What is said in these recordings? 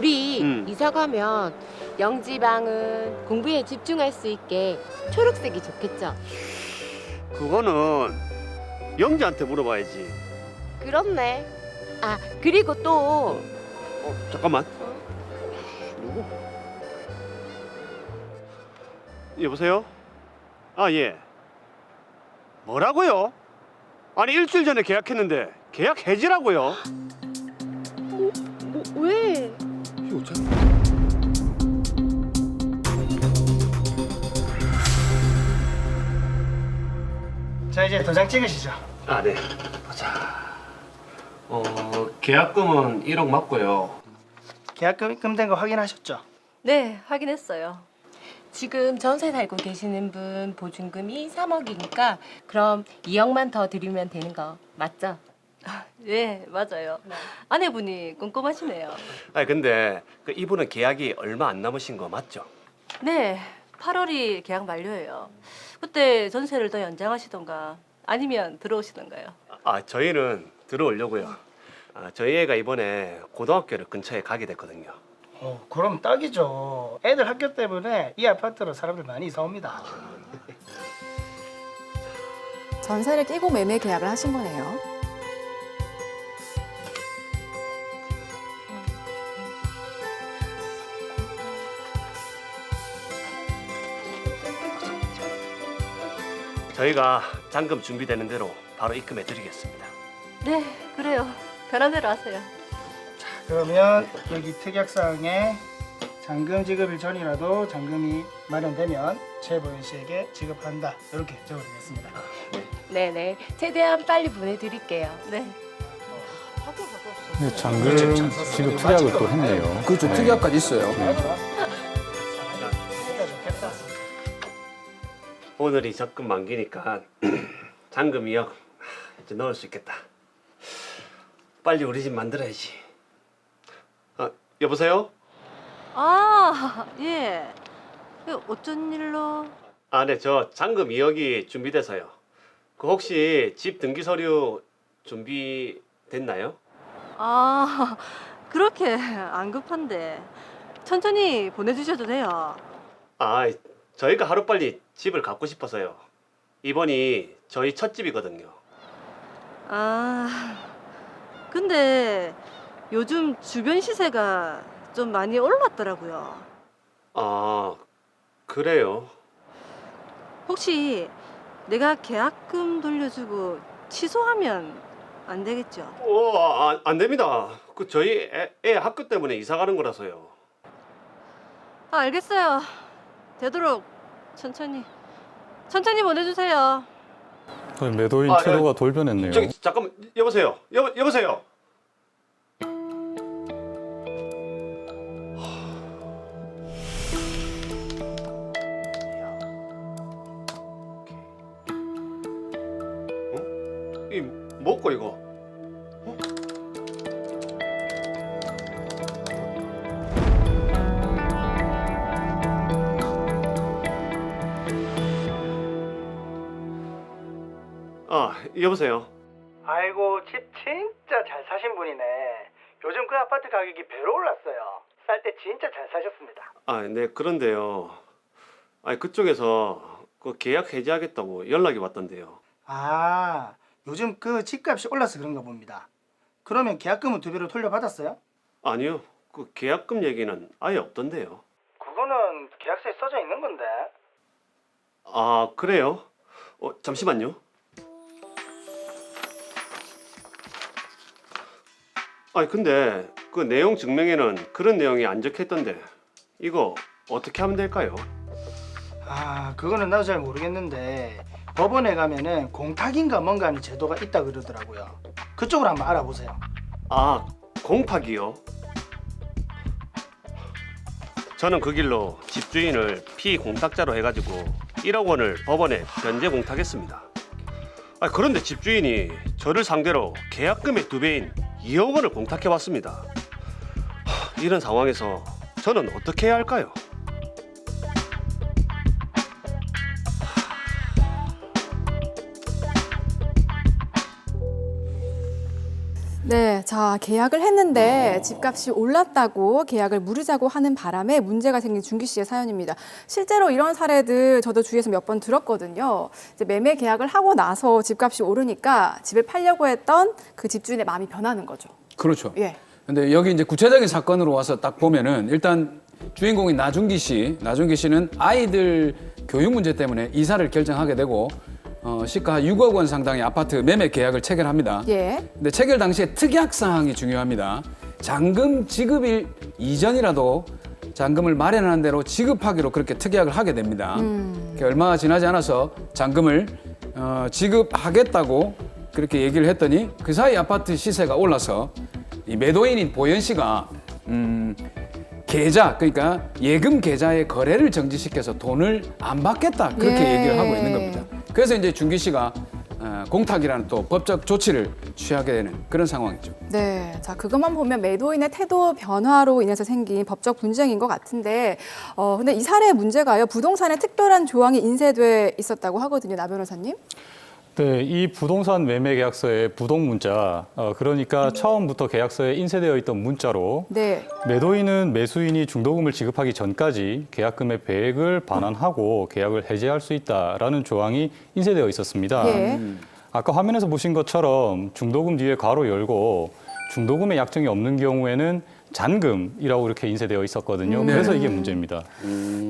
우리 이사 가면 영지방은 공부에 집중할 수 있게 초록색이 좋겠죠? 그거는 영지한테 물어봐야지. 그렇네. 아, 그리고 또 잠깐만. 누구? 여보세요? 아, 예. 뭐라고요? 아니, 일주일 전에 계약했는데 계약 해지라고요? 왜? 이거 어쩌 자, 이제 도장 찍으시죠. 아, 네. 보자. 계약금은 1억 맞고요. 계약금 입금된 거 확인하셨죠? 네, 확인했어요. 지금 전세 살고 계시는 분 보증금이 3억이니까 그럼 2억만 더 드리면 되는 거 맞죠? 네, 맞아요. 아내분이 꼼꼼하시네요. 아니, 근데 이분은 계약이 얼마 안 남으신 거 맞죠? 네, 8월이 계약 만료예요. 그때 전세를 더 연장하시던가 아니면 들어오시던가요. 아, 저희는 들어오려고요. 아, 저희 애가 이번에 고등학교를 근처에 가게 됐거든요. 그럼 딱이죠. 애들 학교 때문에 이 아파트로 사람들 많이 이사 옵니다. 전세를 끼고 매매 계약을 하신 거네요. 저희가 잔금 준비되는 대로 바로 입금해 드리겠습니다. 네, 그래요. 편한 대로 하세요. 그러면 여기 특약사항에 잔금 지급일 전이라도 잔금이 마련되면 최보현 씨에게 지급한다. 이렇게 적어드리겠습니다. 네네. 최대한 빨리 보내드릴게요. 네. 네, 잔금 지급 특약을 또 했네요. 그렇죠. 특약까지 있어요. 진짜 좋겠다. 오늘이 적금 만기니까 잔금 2억 이제 넣을 수 있겠다. 빨리 우리 집 만들어야지. 여보세요? 아, 예. 어쩐 일로? 아, 네, 저 잔금 2억이 준비돼서요. 그 혹시 집 등기 서류 준비됐나요? 아, 그렇게 안 급한데 천천히 보내주셔도 돼요. 아, 저희가 하루빨리 집을 갖고 싶어서요. 이번이 저희 첫 집이거든요. 아, 근데 요즘 주변 시세가 좀 많이 올랐더라고요. 아, 그래요? 혹시 내가 계약금 돌려주고 취소하면 안 되겠죠? 안 됩니다. 그 저희 애 학교 때문에 이사 가는 거라서요. 아, 알겠어요. 되도록 천천히 보내주세요. 거의 매도인 아, 태도가 돌변했네요. 저기 잠깐만, 여보세요. 여보세요. 이 뭐고 이거? 여보세요. 아이고, 집 진짜 잘 사신 분이네. 요즘 그 아파트 가격이 배로 올랐어요. 쌀 때 진짜 잘 사셨습니다. 아, 네, 그런데요. 아니, 그쪽에서 그 계약 해지하겠다고 연락이 왔던데요. 아, 요즘 그 집값이 올라서 그런가 봅니다. 그러면 계약금은 2배로 돌려받았어요? 아니요, 그 계약금 얘기는 아예 없던데요. 그거는 계약서에 써져 있는 건데. 아, 그래요? 잠시만요. 아니, 근데 그 내용 증명에는 그런 내용이 안 적혀 있던데 이거 어떻게 하면 될까요? 아, 그거는 나도 잘 모르겠는데 법원에 가면은 공탁인가 뭔가 하는 제도가 있다 그러더라고요. 그쪽으로 한번 알아보세요. 아, 공탁이요? 저는 그 길로 집주인을 피공탁자로 해가지고 1억 원을 법원에 변제 공탁했습니다. 아, 그런데 집주인이 저를 상대로 계약금의 2배인 2억 원을 공탁해왔습니다. 이런 상황에서 저는 어떻게 해야 할까요? 네, 자, 계약을 했는데 집값이 올랐다고 계약을 무르자고 하는 바람에 문제가 생긴 준기 씨의 사연입니다. 실제로 이런 사례들 저도 주위에서 몇 번 들었거든요. 이제 매매 계약을 하고 나서 집값이 오르니까 집을 팔려고 했던 그 집주인의 마음이 변하는 거죠. 그렇죠. 예. 근데 여기 이제 구체적인 사건으로 와서 딱 보면은 일단 주인공인 나준기 씨는 아이들 교육 문제 때문에 이사를 결정하게 되고 시가 6억 원 상당의 아파트 매매 계약을 체결합니다. 예. 근데 체결 당시에 특약 사항이 중요합니다. 잔금 지급일 이전이라도 잔금을 마련하는 대로 지급하기로 그렇게 특약을 하게 됩니다. 얼마가 지나지 않아서 잔금을 지급하겠다고 그렇게 얘기를 했더니 그 사이 아파트 시세가 올라서 이 매도인인 보현 씨가 계좌, 그러니까 예금 계좌의 거래를 정지시켜서 돈을 안 받겠다 그렇게 예. 얘기를 하고 있는 겁니다. 그래서 이제 준기 씨가 공탁이라는 또 법적 조치를 취하게 되는 그런 상황이죠. 네, 자 그것만 보면 매도인의 태도 변화로 인해서 생긴 법적 분쟁인 것 같은데, 근데 이 사례의 문제가요, 부동산에 특별한 조항이 인쇄돼 있었다고 하거든요, 나 변호사님. 네, 이 부동산 매매 계약서의 부동 문자, 그러니까 처음부터 계약서에 인쇄되어 있던 문자로 네, 매도인은 매수인이 중도금을 지급하기 전까지 계약금의 배액을 반환하고 계약을 해지할 수 있다라는 조항이 인쇄되어 있었습니다. 예. 아까 화면에서 보신 것처럼 중도금 뒤에 괄호 열고 중도금의 약정이 없는 경우에는 잔금이라고 이렇게 인쇄되어 있었거든요. 그래서 이게 문제입니다.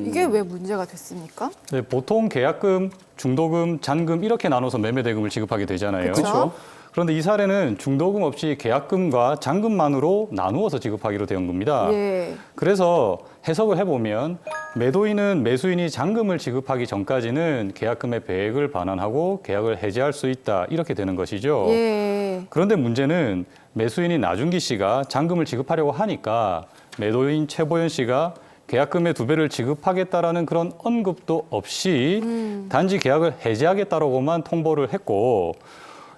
이게 왜 문제가 됐습니까? 네, 보통 계약금, 중도금, 잔금 이렇게 나눠서 매매대금을 지급하게 되잖아요. 그쵸. 그런데 이 사례는 중도금 없이 계약금과 잔금만으로 나누어서 지급하기로 되어 겁니다. 예. 그래서 해석을 해보면 매도인은 매수인이 잔금을 지급하기 전까지는 계약금의 배액을 반환하고 계약을 해지할 수 있다 이렇게 되는 것이죠. 예. 그런데 문제는 매수인인 나준기 씨가 잔금을 지급하려고 하니까 매도인 최보현 씨가 계약금의 2배를 지급하겠다라는 그런 언급도 없이 단지 계약을 해지하겠다라고만 통보를 했고,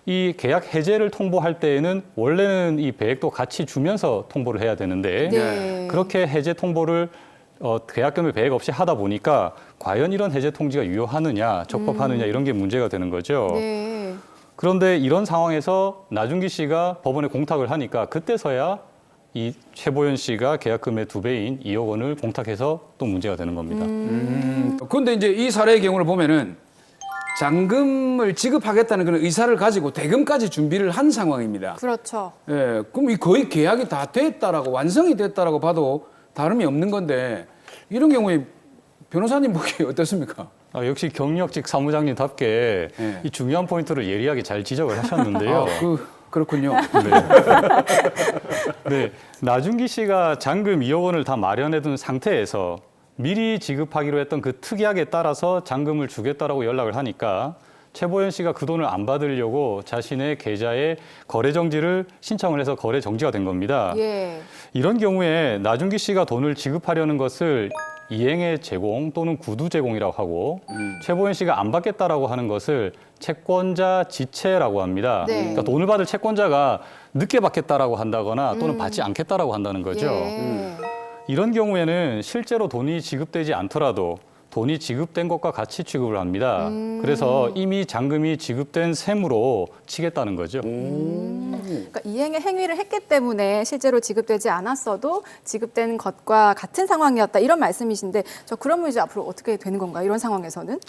이 계약 해제를 통보할 때에는 원래는 이 배액도 같이 주면서 통보를 해야 되는데 네. 그렇게 해제 통보를 계약금의 배액 없이 하다 보니까 과연 이런 해제 통지가 유효하느냐, 적법하느냐 이런 게 문제가 되는 거죠. 네. 그런데 이런 상황에서 나준기 씨가 법원에 공탁을 하니까 그때서야 이 최보현 씨가 계약금의 2배인 2억 원을 공탁해서 또 문제가 되는 겁니다. 그런데 이제 이 사례의 경우를 보면은 잔금을 지급하겠다는 그런 의사를 가지고 대금까지 준비를 한 상황입니다. 그렇죠. 예, 그럼 이 거의 계약이 다 됐다라고 완성이 됐다라고 봐도 다름이 없는 건데 이런 경우에 변호사님 보기에 어떻습니까? 역시 경력직 사무장님답게 네. 이 중요한 포인트를 예리하게 잘 지적을 하셨는데요. 그렇군요. 네, 나준기 씨가 잔금 2억 원을 다 마련해둔 상태에서 미리 지급하기로 했던 그 특약에 따라서 잔금을 주겠다라고 연락을 하니까 최보현 씨가 그 돈을 안 받으려고 자신의 계좌에 거래 정지를 신청을 해서 거래 정지가 된 겁니다. 예. 이런 경우에 나준기 씨가 돈을 지급하려는 것을 이행의 제공 또는 구두 제공이라고 하고 최보현 씨가 안 받겠다라고 하는 것을 채권자 지체라고 합니다. 네. 그러니까 돈을 받을 채권자가 늦게 받겠다라고 한다거나 또는 받지 않겠다라고 한다는 거죠. 예. 이런 경우에는 실제로 돈이 지급되지 않더라도 돈이 지급된 것과 같이 취급을 합니다. 그래서 이미 잔금이 지급된 셈으로 치겠다는 거죠. 그러니까 이행의 행위를 했기 때문에 실제로 지급되지 않았어도 지급된 것과 같은 상황이었다 이런 말씀이신데, 저 그러면 이제 앞으로 어떻게 되는 건가 이런 상황에서는?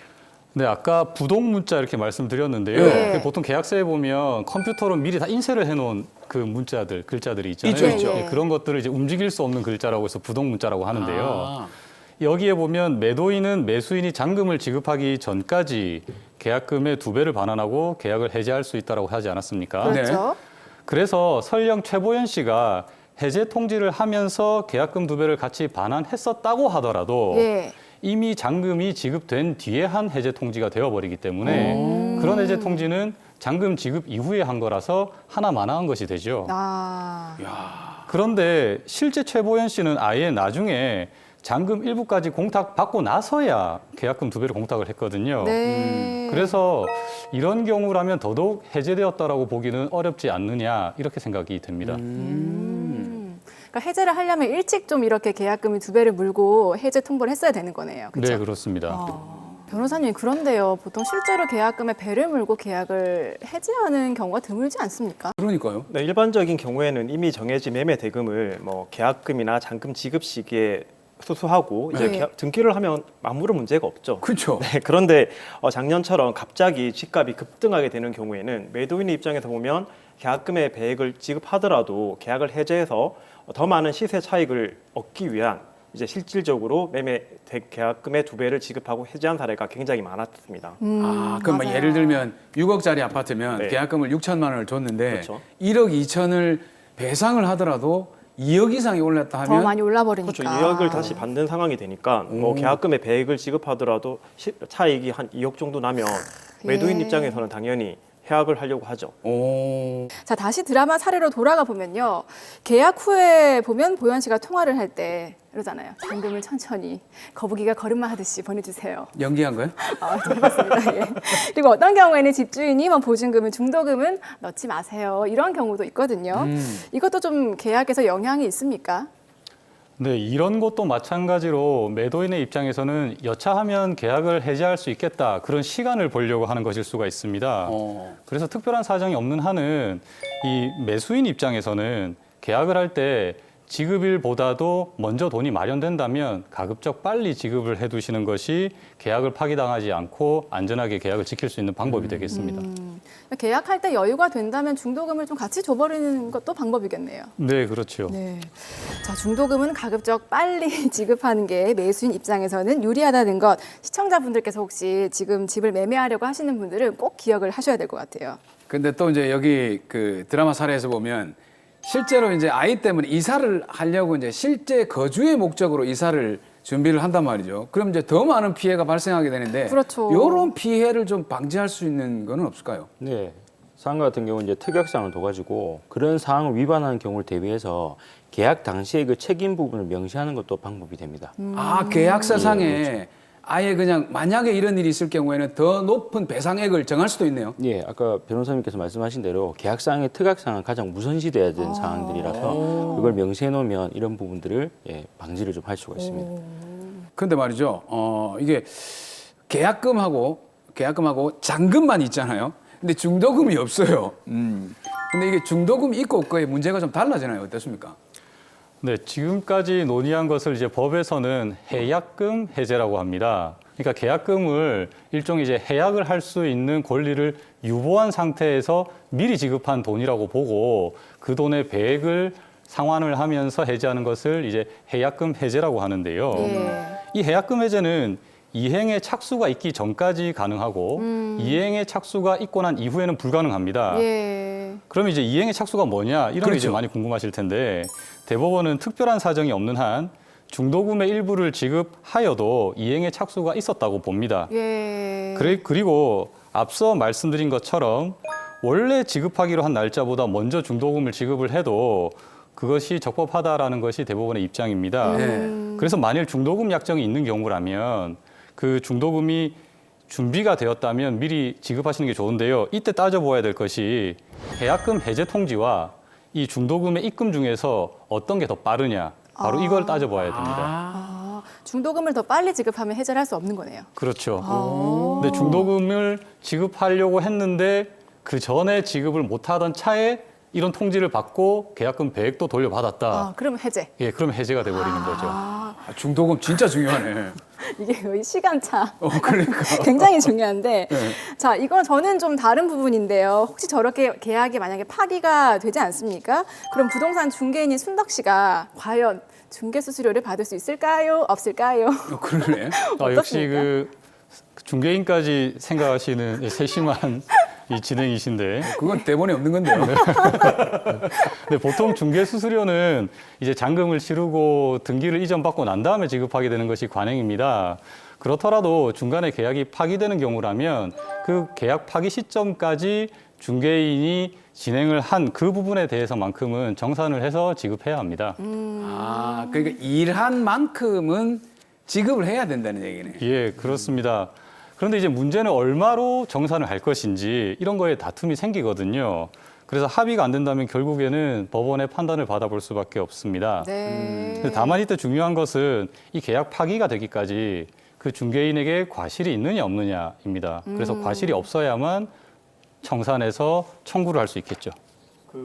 네, 아까 부동 문자 이렇게 말씀드렸는데요. 네. 보통 계약서에 보면 컴퓨터로 미리 다 인쇄를 해놓은 그 문자들, 글자들이 있잖아요. 있죠. 네, 그런 것들을 이제 움직일 수 없는 글자라고 해서 부동 문자라고 하는데요. 아. 여기에 보면 매도인은 매수인이 잔금을 지급하기 전까지 계약금의 2배를 반환하고 계약을 해지할 수 있다고 하지 않았습니까? 네. 그렇죠. 그래서 설령 최보현 씨가 해제 통지를 하면서 계약금 2배를 같이 반환했었다고 하더라도 예. 이미 잔금이 지급된 뒤에 한 해제 통지가 되어버리기 때문에 그런 해제 통지는 잔금 지급 이후에 한 거라서 하나 마나한 것이 되죠. 아. 그런데 실제 최보현 씨는 아예 나중에 잔금 일부까지 공탁 받고 나서야 계약금 2배를 공탁을 했거든요. 네. 그래서 이런 경우라면 더더욱 해제되었다라고 보기는 어렵지 않느냐 이렇게 생각이 됩니다. 그러니까 해제를 하려면 일찍 좀 이렇게 계약금이 2배를 물고 해제 통보를 했어야 되는 거네요. 그렇죠? 네, 그렇습니다. 변호사님, 그런데요. 보통 실제로 계약금에 배를 물고 계약을 해지하는 경우가 드물지 않습니까? 그러니까요. 네, 일반적인 경우에는 이미 정해진 매매 대금을 뭐 계약금이나 잔금 지급 시기에 수수하고 이제 네. 등기를 하면 아무런 문제가 없죠. 그렇죠. 네, 그런데 작년처럼 갑자기 집값이 급등하게 되는 경우에는 매도인의 입장에서 보면 계약금의 배액을 지급하더라도 계약을 해제해서 더 많은 시세 차익을 얻기 위한 이제 실질적으로 계약금의 2배를 지급하고 해지한 사례가 굉장히 많았습니다. 그럼 뭐 맞아요. 예를 들면 6억짜리 아파트면 네. 계약금을 6천만 원을 줬는데 그렇죠. 1억 2천을 배상을 하더라도 2억 이상이 올랐다 더 하면 많이 올라버리니까. 그렇죠. 2억을 다시 받는 상황이 되니까 뭐 계약금의 배액을 지급하더라도 차익이 한 2억 정도 나면 매도인 예. 입장에서는 당연히 해약을 하려고 하죠. 오. 자, 다시 드라마 사례로 돌아가 보면요. 계약 후에 보면 보현 씨가 통화를 할 때 이러잖아요. 잔금을 천천히 거북이가 걸음마 하듯이 보내주세요. 연기한 거예요? 좀 해봤습니다. 예. 그리고 어떤 경우에는 집주인이 뭐 보증금은 중도금은 넣지 마세요. 이런 경우도 있거든요. 이것도 좀 계약에서 영향이 있습니까? 네, 이런 것도 마찬가지로 매도인의 입장에서는 여차하면 계약을 해지할 수 있겠다. 그런 시간을 보려고 하는 것일 수가 있습니다. 그래서 특별한 사정이 없는 한은 이 매수인 입장에서는 계약을 할 때 지급일보다도 먼저 돈이 마련된다면 가급적 빨리 지급을 해두시는 것이 계약을 파기당하지 않고 안전하게 계약을 지킬 수 있는 방법이 되겠습니다. 계약할 때 여유가 된다면 중도금을 좀 같이 줘버리는 것도 방법이겠네요. 네, 그렇죠. 네. 자, 중도금은 가급적 빨리 지급하는 게 매수인 입장에서는 유리하다는 것. 시청자분들께서 혹시 지금 집을 매매하려고 하시는 분들은 꼭 기억을 하셔야 될 것 같아요. 근데 또 이제 여기 그 드라마 사례에서 보면 실제로 이제 아이 때문에 이사를 하려고 이제 실제 거주의 목적으로 이사를 준비를 한단 말이죠. 그럼 이제 더 많은 피해가 발생하게 되는데 그렇죠. 이런 피해를 좀 방지할 수 있는 거는 없을까요? 네. 사항 같은 경우는 이제 특약사항을 둬가지고 그런 사항을 위반하는 경우를 대비해서 계약 당시에 그 책임 부분을 명시하는 것도 방법이 됩니다. 아, 계약서상에 예, 그렇죠. 아예 그냥 만약에 이런 일이 있을 경우에는 더 높은 배상액을 정할 수도 있네요. 예, 아까 변호사님께서 말씀하신 대로 계약사항의 특약사항은 가장 우선시돼야 되는 사항들이라서 그걸 명시해 놓으면 이런 부분들을 방지를 좀 할 수가 있습니다. 근데 말이죠. 이게 계약금하고 잔금만 있잖아요. 근데 중도금이 없어요. 근데 이게 중도금이 있고 없고의 문제가 좀 달라지나요? 어떻습니까? 네, 지금까지 논의한 것을 이제 법에서는 해약금 해제라고 합니다. 그러니까 계약금을 일종의 이제 해약을 할 수 있는 권리를 유보한 상태에서 미리 지급한 돈이라고 보고 그 돈의 배액을 상환을 하면서 해제하는 것을 이제 해약금 해제라고 하는데요. 예. 이 해약금 해제는 이행의 착수가 있기 전까지 가능하고 이행의 착수가 있고 난 이후에는 불가능합니다. 예. 그럼 이제 이행의 착수가 뭐냐 이런 게 이제 그렇죠. 많이 궁금하실 텐데 대법원은 특별한 사정이 없는 한 중도금의 일부를 지급하여도 이행의 착수가 있었다고 봅니다. 예. 그리고 앞서 말씀드린 것처럼 원래 지급하기로 한 날짜보다 먼저 중도금을 지급을 해도 그것이 적법하다라는 것이 대법원의 입장입니다. 그래서 만일 중도금 약정이 있는 경우라면 그 중도금이 준비가 되었다면 미리 지급하시는 게 좋은데요. 이때 따져보아야 될 것이 계약금 해제 통지와 이 중도금의 입금 중에서 어떤 게 더 빠르냐. 바로 이걸 따져봐야 됩니다. 중도금을 더 빨리 지급하면 해제를 할 수 없는 거네요. 그렇죠. 근데 중도금을 지급하려고 했는데 그 전에 지급을 못하던 차에 이런 통지를 받고 계약금 배액도 돌려받았다. 그럼 해제. 예, 그러면 해제가 돼버리는 거죠. 중도금 진짜 중요하네. 이게 거의 시간차. 그러니까. 굉장히 중요한데. 네. 자, 이건 저는 좀 다른 부분인데요. 혹시 저렇게 계약이 만약에 파기가 되지 않습니까? 그럼 부동산 중개인인 순덕 씨가 과연 중개 수수료를 받을 수 있을까요? 없을까요? 그러네. 역시 어떻습니까? 그 중개인까지 생각하시는 세심한 이 진행이신데. 그건 대본에 없는 건데요. 네, 보통 중개 수수료는 이제 잔금을 치르고 등기를 이전받고 난 다음에 지급하게 되는 것이 관행입니다. 그렇더라도 중간에 계약이 파기되는 경우라면 그 계약 파기 시점까지 중개인이 진행을 한 그 부분에 대해서만큼은 정산을 해서 지급해야 합니다. 그러니까 일한 만큼은 지급을 해야 된다는 얘기네. 예, 그렇습니다. 그런데 이제 문제는 얼마로 정산을 할 것인지 이런 거에 다툼이 생기거든요. 그래서 합의가 안 된다면 결국에는 법원의 판단을 받아볼 수밖에 없습니다. 네. 근데 다만 이때 중요한 것은 이 계약 파기가 되기까지 그 중개인에게 과실이 있느냐 없느냐입니다. 그래서 과실이 없어야만 청산해서 청구를 할 수 있겠죠.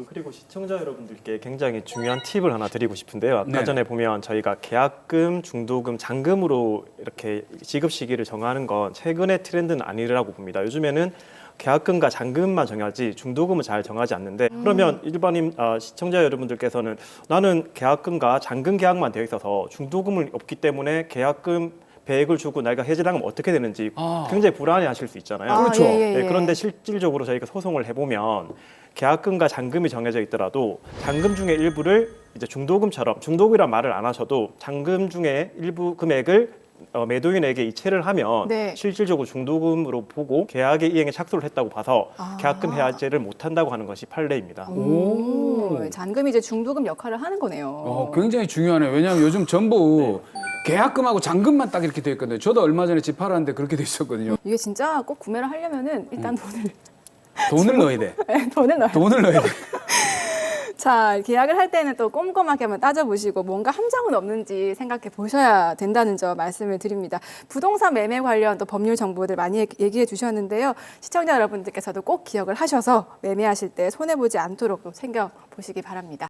그리고 시청자 여러분들께 굉장히 중요한 팁을 하나 드리고 싶은데요. 아까 네. 전에 보면 저희가 계약금, 중도금, 잔금으로 이렇게 지급 시기를 정하는 건 최근의 트렌드는 아니라고 봅니다. 요즘에는 계약금과 잔금만 정하지 중도금은 잘 정하지 않는데 그러면 일반인 시청자 여러분들께서는 나는 계약금과 잔금 계약만 되어 있어서 중도금은 없기 때문에 계약금 배액을 주고 내가 해지당하면 어떻게 되는지 굉장히 불안해하실 수 있잖아요. 그렇죠. 네, 그런데 실질적으로 저희가 소송을 해보면 계약금과 잔금이 정해져 있더라도 잔금 중에 일부를 이제 중도금처럼 중도금이란 말을 안 하셔도 잔금 중에 일부 금액을 매도인에게 이체를 하면 네. 실질적으로 중도금으로 보고 계약의 이행에 착수를 했다고 봐서 계약금 해제를 못한다고 하는 것이 판례입니다. 잔금이 이제 중도금 역할을 하는 거네요. 굉장히 중요하네요. 왜냐하면 요즘 전부 계약금하고 잔금만 딱 이렇게 돼 있거든요. 저도 얼마 전에 집 팔았는데 그렇게 돼 있었거든요. 이게 진짜 꼭 구매를 하려면은 일단 돈을 넣어야 돼. 돈을 넣어요. 돈을 넣어야 돼. 자, 계약을 할 때는 또 꼼꼼하게 한번 따져보시고 뭔가 함정은 없는지 생각해 보셔야 된다는 점 말씀을 드립니다. 부동산 매매 관련 또 법률 정보들 많이 얘기해 주셨는데요. 시청자 여러분들께서도 꼭 기억을 하셔서 매매하실 때 손해보지 않도록 또 챙겨보시기 바랍니다.